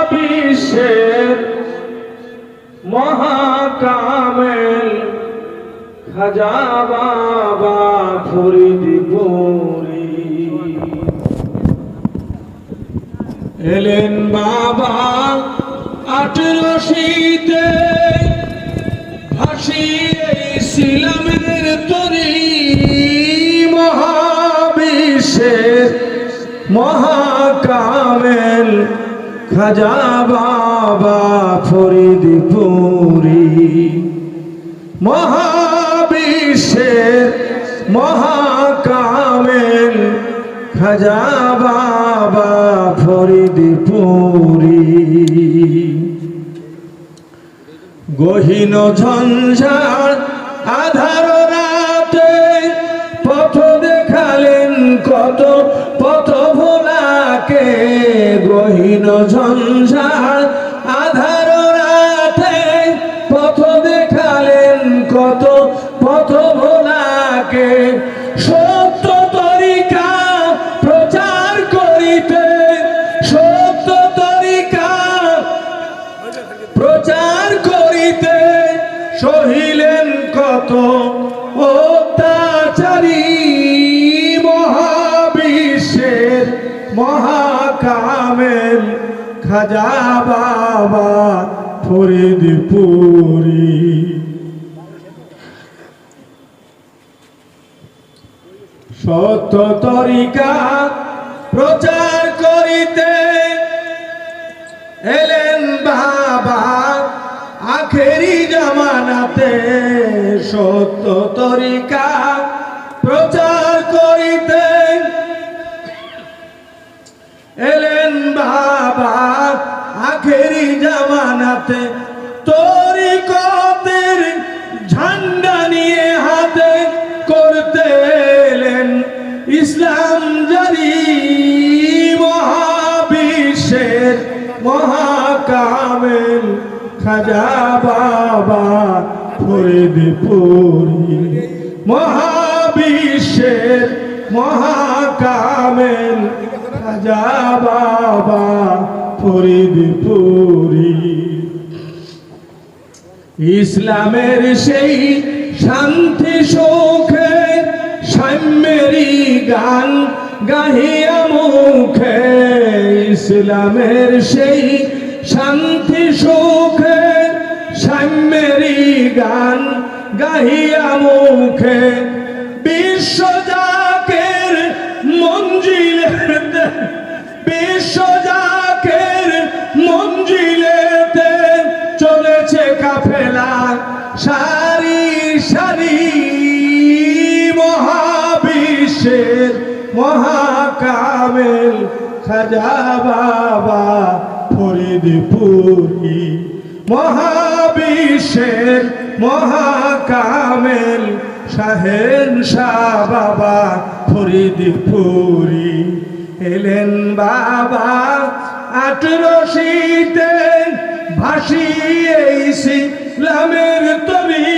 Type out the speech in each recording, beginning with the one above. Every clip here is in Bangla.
মহাবিশ্বের মহাকামেল খাজা বাবা ফরিদপুরি এলেন বাবা 1880-তে ভাসিয়ে ইসলামের তরি মহাবিশ্বের মহাকামেল খাজা বাবা ফরিদপুরি মহাবিশ্বের মহাকামেল খাজা বাবা ফরিদপুরি গহীন ঝঞ্ঝার আধার রাতে পথ দেখালেন কত পথ ভোলাকে গহীন ঝঞ্ঝার আধার রাতে পথ দেখালেন কত পথ ভোলাকে সত্য তরিকা প্রচার করিতে সত্য তরিকা প্রচার করিতে সহিলেন কত অত্যাচারী মহাবিশ্বের মহাকামেল খাজা বাবা ফরিদপুরি সত্য তরিকা প্রচার করিতে এলেন বাবা আখেরি জামানাতে সত্য তরিকা প্রচার করিতে এলেন বাবা আখেরি জামানাতে তরিকতের ঝান্ডা নিয়ে হাতে করতে এলেন ইসলাম জারি মহাবিশ্বের মহাকামেল খাজা বাবা ফরিদপুরি মহাবিশ্বের মহাকামেল খাজা বাবা ফরিদপুরি ইসলামের সেই শান্তি সুখে সাম্যেরই গান গাহিয়া মুখে ইসলামের সেই শান্তি সুখে সাম্যেরই গান গাহিয়া মুখে বিশ্ব জাকের মঞ্জিলেতে বিশ্ব জাকের মঞ্জিলেতে চলেছে কাফেলা সারি সারি মহাবিশ্বের মহাকামেল খাজা বাবা ফরিদপুরি মহাবিশ্বের মহাকামেল শাহেনশাহ বাবা ফরিদপুরি এলেন বাবা 1880-তে ভাসিয়ে ইসলামের তরি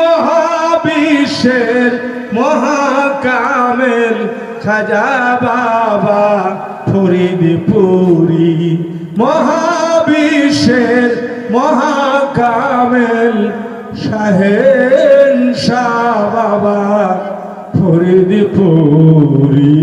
মহাবিশ্বের মহাকামেল খাজা বাবা ফরিদপুরি মহাবিশ্বের মহাকামেল শাহেনশাহ বাবা ফরিদপুরি।